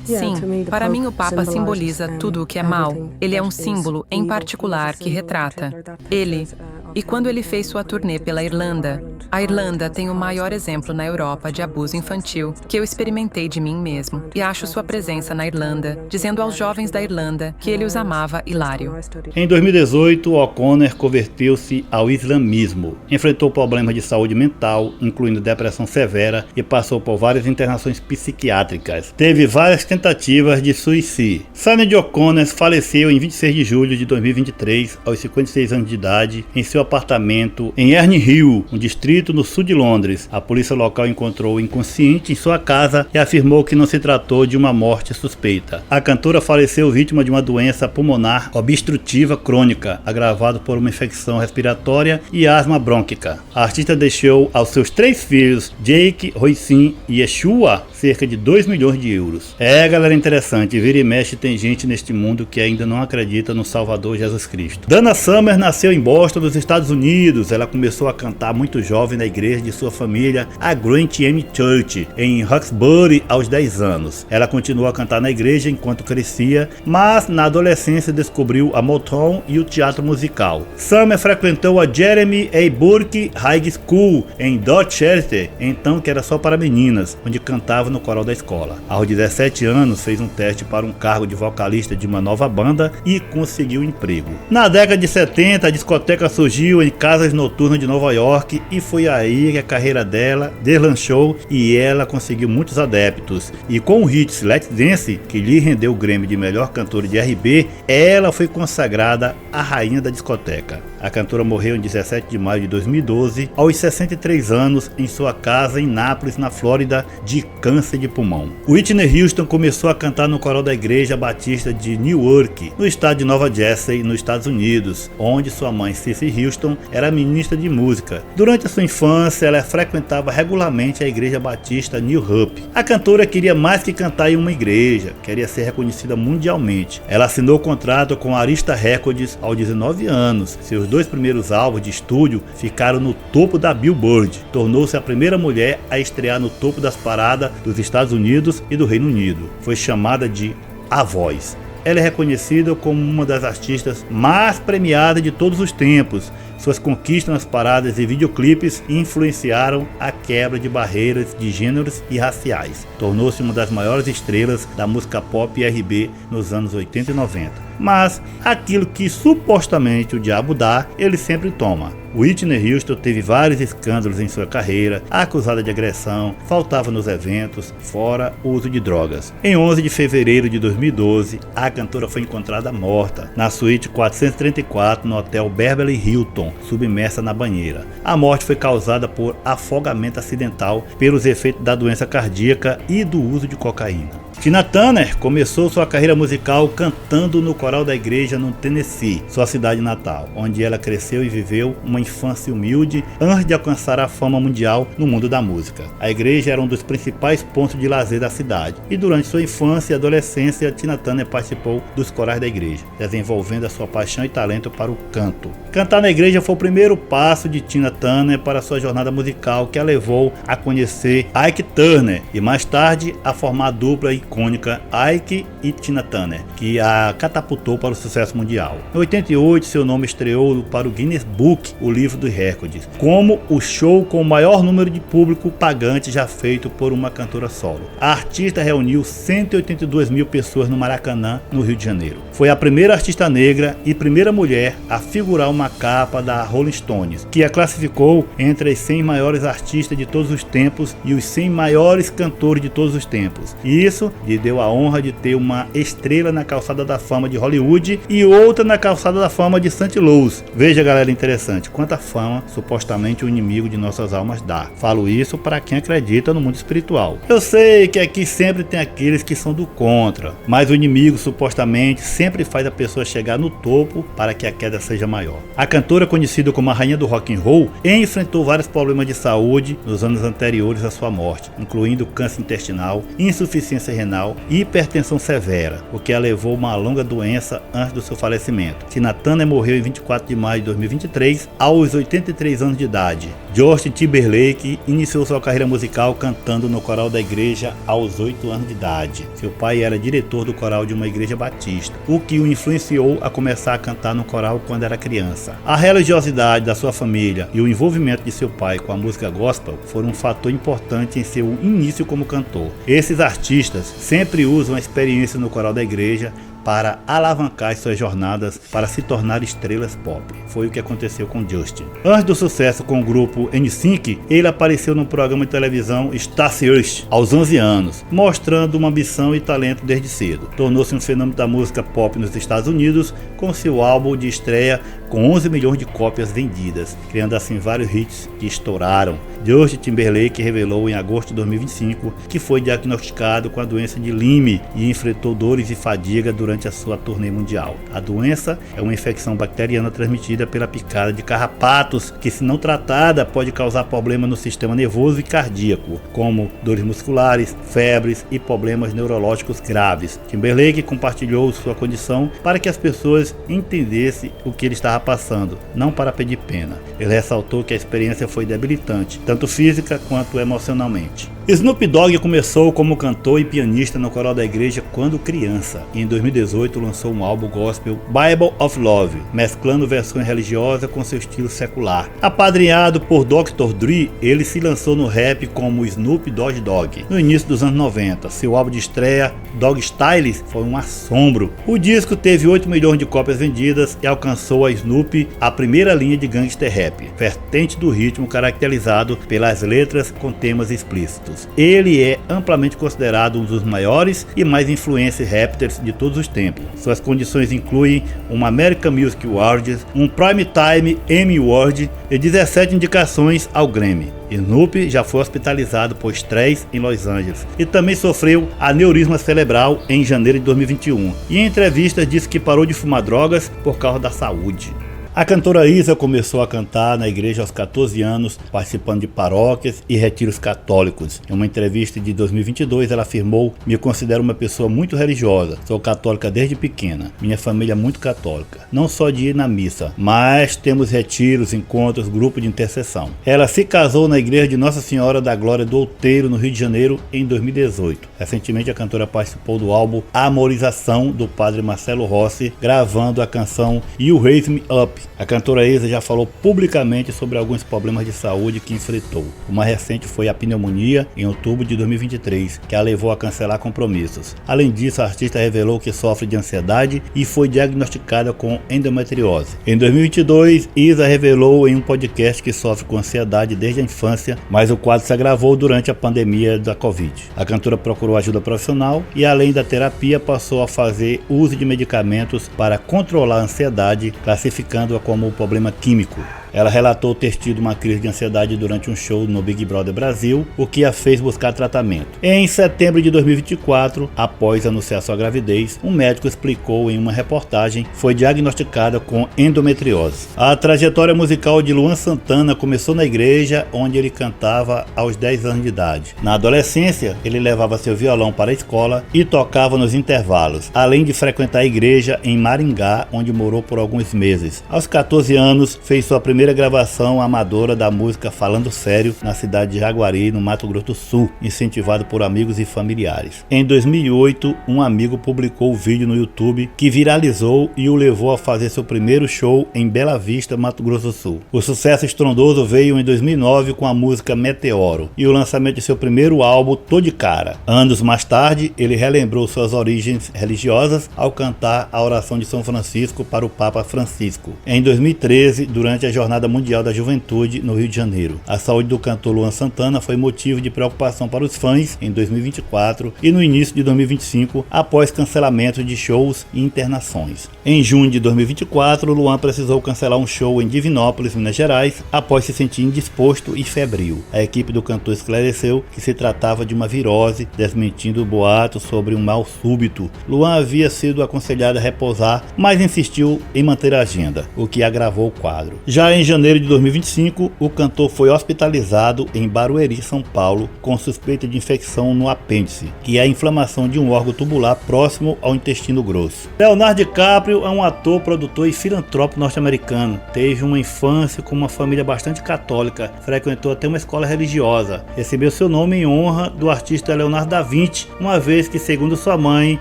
Sim, para mim o Papa simboliza tudo o que é mal. Ele é um símbolo em particular que retrata ele. E quando ele fez sua turnê pela Irlanda, a Irlanda tem o maior exemplo na Europa de abuso infantil que eu experimentei de mim mesmo. E acho sua presença na Irlanda, dizendo aos jovens da Irlanda que ele os amava hilário. Em 2018, O'Connor converteu-se ao islamismo. Enfrentou problemas de saúde mental, incluindo depressão severa, e passou por várias internações psiquiátricas. Teve várias tentativas de suicídio. Sinéad O'Connor faleceu em 26 de julho de 2023, aos 56 anos de idade, em seu apartamento em Herne Hill, um distrito no sul de Londres. A polícia local encontrou-o inconsciente em sua casa e afirmou que não se tratou de uma morte suspeita. A cantora faleceu vítima de uma doença pulmonar obstrutiva crônica, agravada por uma infecção respiratória e asma brônquica. A artista deixou aos seus 3 filhos, Jake, Roisin e Yeshua, cerca de 2 milhões de euros. Galera, interessante, vira e mexe tem gente neste mundo que ainda não acredita no Salvador Jesus Cristo. Dana Summer nasceu em Boston, nos Estados Unidos. Ela começou a cantar muito jovem na igreja de sua família, a Grant M. Church, em Roxbury, aos 10 anos. Ela continuou a cantar na igreja enquanto crescia, mas na adolescência descobriu a Motown e o teatro musical. Summer frequentou a Jeremy A. Burke High School em Dorchester, então que era só para meninas, onde cantava no coral da escola. Aos 17 anos fez um teste para um cargo de vocalista de uma nova banda e conseguiu emprego. Na década de 70, a discoteca surgiu em casas noturnas de Nova York e foi aí que a carreira dela deslanchou e ela conseguiu muitos adeptos. E com o hit Let's Dance, que lhe rendeu o Grammy de melhor cantora de R&B, ela foi consagrada a rainha da discoteca. A cantora morreu em 17 de maio de 2012, aos 63 anos, em sua casa em Nápoles, na Flórida, de câncer de pulmão. Whitney Houston começou a cantar no coral da Igreja Batista de Newark, no estado de Nova Jersey, nos Estados Unidos, onde sua mãe Cissy Houston era ministra de música. Durante a sua infância, ela frequentava regularmente a Igreja Batista New Hope. A cantora queria mais que cantar em uma igreja, queria ser reconhecida mundialmente. Ela assinou o contrato com a Arista Records aos 19 anos. Seus 2 primeiros álbuns de estúdio ficaram no topo da Billboard. Tornou-se a primeira mulher a estrear no topo das paradas dos Estados Unidos e do Reino Unido. Foi chamada de A Voz. Ela é reconhecida como uma das artistas mais premiadas de todos os tempos. Suas conquistas nas paradas e videoclipes influenciaram a quebra de barreiras de gêneros e raciais. Tornou-se uma das maiores estrelas da música pop e R&B nos anos 80 e 90. Mas aquilo que supostamente o diabo dá, ele sempre toma. Whitney Houston teve vários escândalos em sua carreira, acusada de agressão, faltava nos eventos, fora o uso de drogas. Em 11 de fevereiro de 2012, a cantora foi encontrada morta na suíte 434 no hotel Beverly Hilton, submersa na banheira. A morte foi causada por afogamento acidental pelos efeitos da doença cardíaca e do uso de cocaína. Tina Turner começou sua carreira musical cantando no coral da igreja no Tennessee, sua cidade natal, onde ela cresceu e viveu uma infância humilde antes de alcançar a fama mundial no mundo da música. A igreja era um dos principais pontos de lazer da cidade, e durante sua infância e adolescência, Tina Turner participou dos corais da igreja, desenvolvendo a sua paixão e talento para o canto. Cantar na igreja foi o primeiro passo de Tina Turner para sua jornada musical, que a levou a conhecer Ike Turner e mais tarde a formar a dupla icônica Ike e Tina Turner, que a catapultou para o sucesso mundial. Em 88, seu nome estreou para o Guinness Book, o livro dos recordes, como o show com o maior número de público pagante já feito por uma cantora solo. A artista reuniu 182 mil pessoas no Maracanã, no Rio de Janeiro. Foi a primeira artista negra e primeira mulher a figurar uma capa da Rolling Stones, que a classificou entre as 100 maiores artistas de todos os tempos e os 100 maiores cantores de todos os tempos. E isso lhe deu a honra de ter uma estrela na calçada da fama de Hollywood e outra na calçada da fama de St. Louis. Veja, galera, interessante, quanta fama supostamente o inimigo de nossas almas dá. Falo isso para quem acredita no mundo espiritual. Eu sei que aqui sempre tem aqueles que são do contra, mas o inimigo supostamente sempre faz a pessoa chegar no topo para que a queda seja maior. A cantora, conhecida como a rainha do rock and roll, enfrentou vários problemas de saúde nos anos anteriores à sua morte, incluindo câncer intestinal, insuficiência renal e hipertensão severa, o que a levou a uma longa doença antes do seu falecimento. Tina Turner morreu em 24 de maio de 2023, aos 83 anos de idade. Justin Timberlake iniciou sua carreira musical cantando no coral da igreja aos 8 anos de idade. Seu pai era diretor do coral de uma igreja batista, o que o influenciou a começar a cantar no coral quando era criança. A religiosidade da sua família e o envolvimento de seu pai com a música gospel foram um fator importante em seu início como cantor. Esses artistas sempre usam a experiência no coral da igreja para alavancar suas jornadas para se tornar estrelas pop. Foi o que aconteceu com Justin. Antes do sucesso com o grupo NSYNC, ele apareceu no programa de televisão Star Search aos 11 anos, mostrando uma ambição e talento desde cedo. Tornou-se um fenômeno da música pop nos Estados Unidos com seu álbum de estreia com 11 milhões de cópias vendidas, criando assim vários hits que estouraram. Justin Timberlake revelou em agosto de 2025 que foi diagnosticado com a doença de Lyme e enfrentou dores e fadiga durante a sua turnê mundial. A doença é uma infecção bacteriana transmitida pela picada de carrapatos que, se não tratada, pode causar problemas no sistema nervoso e cardíaco, como dores musculares, febres e problemas neurológicos graves. Timberlake compartilhou sua condição para que as pessoas entendessem o que ele estava passando, não para pedir pena. Ele ressaltou que a experiência foi debilitante, tanto física quanto emocionalmente. Snoop Dogg começou como cantor e pianista no coral da igreja quando criança, e em 2018 lançou um álbum gospel, Bible of Love, mesclando versões religiosas com seu estilo secular. Apadrinhado por Dr. Dre, ele se lançou no rap como Snoop Dogg Dogg. No início dos anos 90, seu álbum de estreia, Dogg Style, foi um assombro. O disco teve 8 milhões de cópias vendidas e alcançou a Snoop a primeira linha de gangster rap, vertente do ritmo caracterizado pelas letras com temas explícitos. Ele é amplamente considerado um dos maiores e mais influentes rappers de todos os tempos. Suas condições incluem uma American Music Awards, um Primetime Emmy Award e 17 indicações ao Grammy. Snoop já foi hospitalizado por estresse em Los Angeles e também sofreu aneurisma cerebral em janeiro de 2021. E em entrevistas disse que parou de fumar drogas por causa da saúde. A cantora Isa começou a cantar na igreja aos 14 anos, participando de paróquias e retiros católicos. Em uma entrevista de 2022, ela afirmou: "Me considero uma pessoa muito religiosa. Sou católica desde pequena. Minha família é muito católica. Não só de ir na missa, mas temos retiros, encontros, grupo de intercessão." Ela se casou na igreja de Nossa Senhora da Glória do Outeiro, no Rio de Janeiro, em 2018. Recentemente, a cantora participou do álbum Amorização, do padre Marcelo Rossi, gravando a canção You Raise Me Up. A cantora Isa já falou publicamente sobre alguns problemas de saúde que enfrentou. O mais recente foi a pneumonia, em outubro de 2023, que a levou a cancelar compromissos. Além disso, a artista revelou que sofre de ansiedade e foi diagnosticada com endometriose. Em 2022, Isa revelou em um podcast que sofre com ansiedade desde a infância, mas o quadro se agravou durante a pandemia da Covid. A cantora procurou ajuda profissional e, além da terapia, passou a fazer uso de medicamentos para controlar a ansiedade, classificando-a como um problema químico. Ela relatou ter tido uma crise de ansiedade durante um show no Big Brother Brasil, o que a fez buscar tratamento. Em setembro de 2024, após anunciar sua gravidez, um médico explicou em uma reportagem que foi diagnosticada com endometriose. A trajetória musical de Luan Santana começou na igreja, onde ele cantava aos 10 anos de idade. Na adolescência, ele levava seu violão para a escola e tocava nos intervalos, além de frequentar a igreja em Maringá, onde morou por alguns meses. Aos 14 anos, fez sua primeira gravação amadora da música Falando Sério na cidade de Jaguari, no Mato Grosso do Sul, incentivado por amigos e familiares. Em 2008, um amigo publicou o vídeo no YouTube que viralizou e o levou a fazer seu primeiro show em Bela Vista, Mato Grosso do Sul. O sucesso estrondoso veio em 2009 com a música Meteoro e o lançamento de seu primeiro álbum Tô de Cara. Anos mais tarde, ele relembrou suas origens religiosas ao cantar a oração de São Francisco para o Papa Francisco. Em 2013, durante a Jornada Mundial da Juventude no Rio de Janeiro. A saúde do cantor Luan Santana foi motivo de preocupação para os fãs em 2024 e no início de 2025, após cancelamento de shows e internações. Em junho de 2024, Luan precisou cancelar um show em Divinópolis, Minas Gerais, após se sentir indisposto e febril. A equipe do cantor esclareceu que se tratava de uma virose, desmentindo o boato sobre um mal súbito. Luan havia sido aconselhado a repousar, mas insistiu em manter a agenda, o que agravou o quadro. Já em janeiro de 2025, o cantor foi hospitalizado em Barueri, São Paulo, com suspeita de infecção no apêndice, que é a inflamação de um órgão tubular próximo ao intestino grosso. Leonardo DiCaprio é um ator, produtor e filantropo norte-americano. Teve uma infância com uma família bastante católica, frequentou até uma escola religiosa. Recebeu seu nome em honra do artista Leonardo da Vinci, uma vez que, segundo sua mãe,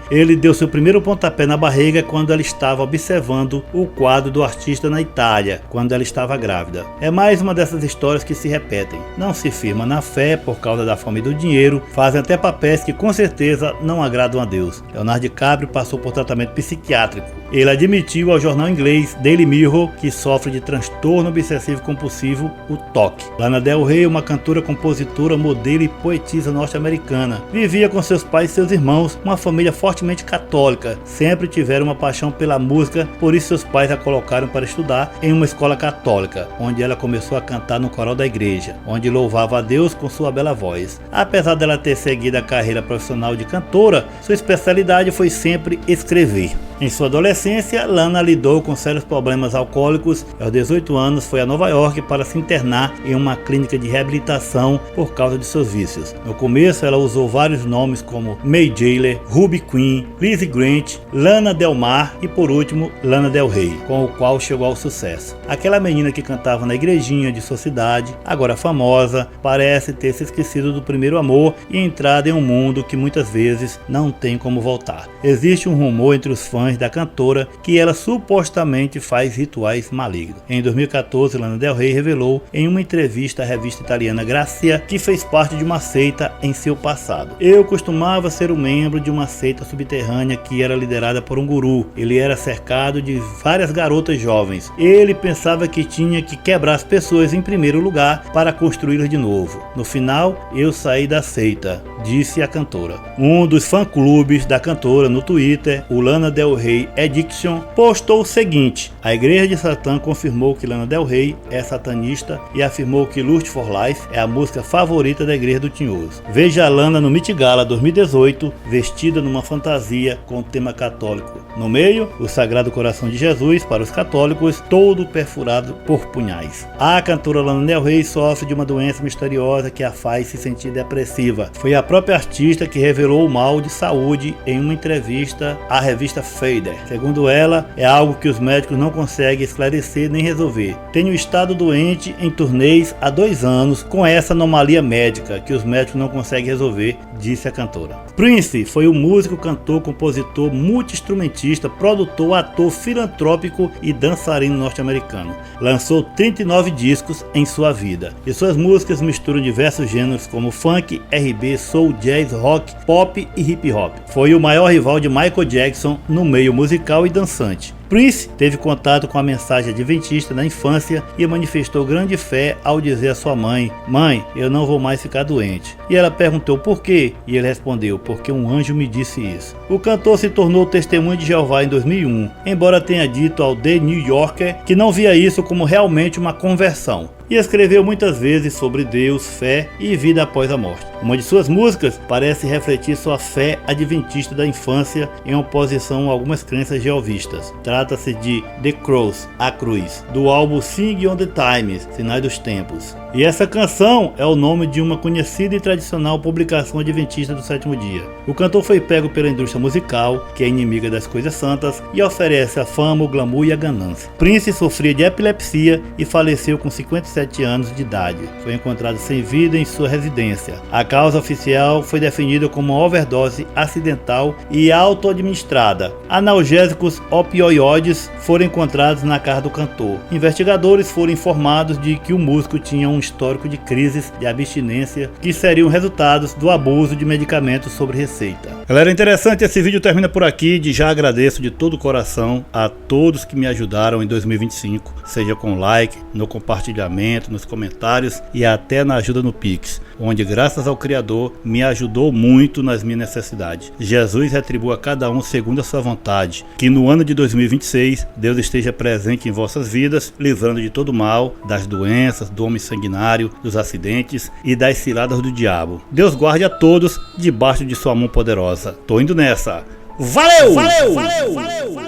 ele deu seu primeiro pontapé na barriga quando ela estava observando o quadro do artista na Itália, quando ela estava grávida. É mais uma dessas histórias que se repetem. Não se firma na fé por causa da fome e do dinheiro, fazem até papéis que com certeza não agradam a Deus. Leonardo DiCaprio passou por tratamento psiquiátrico. Ele admitiu ao jornal inglês Daily Mirror que sofre de transtorno obsessivo compulsivo, o TOC. Lana Del Rey, uma cantora, compositora, modelo e poetisa norte-americana, vivia com seus pais e seus irmãos, uma família fortemente católica. Sempre tiveram uma paixão pela música, por isso seus pais a colocaram para estudar em uma escola católica, onde ela começou a cantar no coral da igreja, onde louvava a Deus com sua bela voz. Apesar dela ter seguido a carreira profissional de cantora, sua especialidade foi sempre escrever. Em sua adolescência, Lana lidou com sérios problemas alcoólicos e aos 18 anos foi a Nova York para se internar em uma clínica de reabilitação por causa de seus vícios. No começo, ela usou vários nomes como May Jailer, Ruby Queen, Lizzie Grant, Lana Del Mar e, por último, Lana Del Rey, com o qual chegou ao sucesso. Aquela menina que cantava na igrejinha de sua cidade, agora famosa, parece ter se esquecido do primeiro amor e entrado em um mundo que muitas vezes não tem como voltar. Existe um rumor entre os fãs da cantora que ela supostamente faz rituais malignos. Em 2014, Lana Del Rey revelou em uma entrevista à revista italiana Grazia que fez parte de uma seita em seu passado. Eu costumava ser um membro de uma seita subterrânea que era liderada por um guru. Ele era cercado de várias garotas jovens. Ele pensava que tinha que quebrar as pessoas em primeiro lugar para construí-las de novo. No final, eu saí da seita, disse a cantora. Um dos fã-clubes da cantora no Twitter, o Lana Del Rey Addiction, postou o seguinte: a Igreja de Satã confirmou que Lana Del Rey é satanista e afirmou que Lust for Life é a música favorita da Igreja do Tinhoso. Veja a Lana no Met Gala 2018, vestida numa fantasia com tema católico. No meio, o Sagrado Coração de Jesus para os católicos, todo perfurado por punhais. A cantora Lana Del Rey sofre de uma doença misteriosa que a faz se sentir depressiva. Foi a própria artista que revelou o mal de saúde em uma entrevista à revista Fader. Segundo ela, é algo que os médicos não conseguem esclarecer nem resolver. Tenho estado doente em turnês há 2 anos com essa anomalia médica que os médicos não conseguem resolver, disse a cantora. Prince foi um músico, cantor, compositor, multi-instrumentista, produtor, ator, filantrópico e dançarino norte-americano. Lançou 39 discos em sua vida e suas músicas misturam diversos gêneros como funk, R&B, soul, jazz, rock, pop e hip hop. Foi o maior rival de Michael Jackson no meio musical e dançante. Prince teve contato com a mensagem adventista na infância e manifestou grande fé ao dizer à sua mãe: "Mãe, eu não vou mais ficar doente." E ela perguntou por quê, e ele respondeu: "Porque um anjo me disse isso." O cantor se tornou testemunha de Jeová em 2001, embora tenha dito ao The New Yorker que não via isso como realmente uma conversão. E escreveu muitas vezes sobre Deus, fé e vida após a morte. Uma de suas músicas parece refletir sua fé adventista da infância em oposição a algumas crenças jeovistas. Trata-se de The Cross, a cruz, do álbum Sing on the Times, Sinais dos Tempos. E essa canção é o nome de uma conhecida e tradicional publicação adventista do sétimo dia. O cantor foi pego pela indústria musical, que é inimiga das coisas santas, e oferece a fama, o glamour e a ganância. Prince sofria de epilepsia e faleceu com 57 anos de idade. Foi encontrado sem vida em sua residência. A causa oficial foi definida como uma overdose acidental e auto-administrada. Analgésicos opioides foram encontrados na casa do cantor. Investigadores foram informados de que o músico tinha um histórico de crises de abstinência que seriam resultados do abuso de medicamentos sob receita. Galera, interessante, esse vídeo termina por aqui. Já agradeço de todo o coração a todos que me ajudaram em 2025, seja com like, no compartilhamento, nos comentários e até na ajuda no Pix, onde graças ao Criador me ajudou muito nas minhas necessidades. Jesus retribua a cada um segundo a sua vontade. Que no ano de 2026 Deus esteja presente em vossas vidas, livrando de todo mal, das doenças, do homem sanguinário, dos acidentes e das ciladas do diabo. Deus guarde a todos debaixo de sua mão poderosa. Tô indo nessa. Valeu! Valeu! Valeu! Valeu!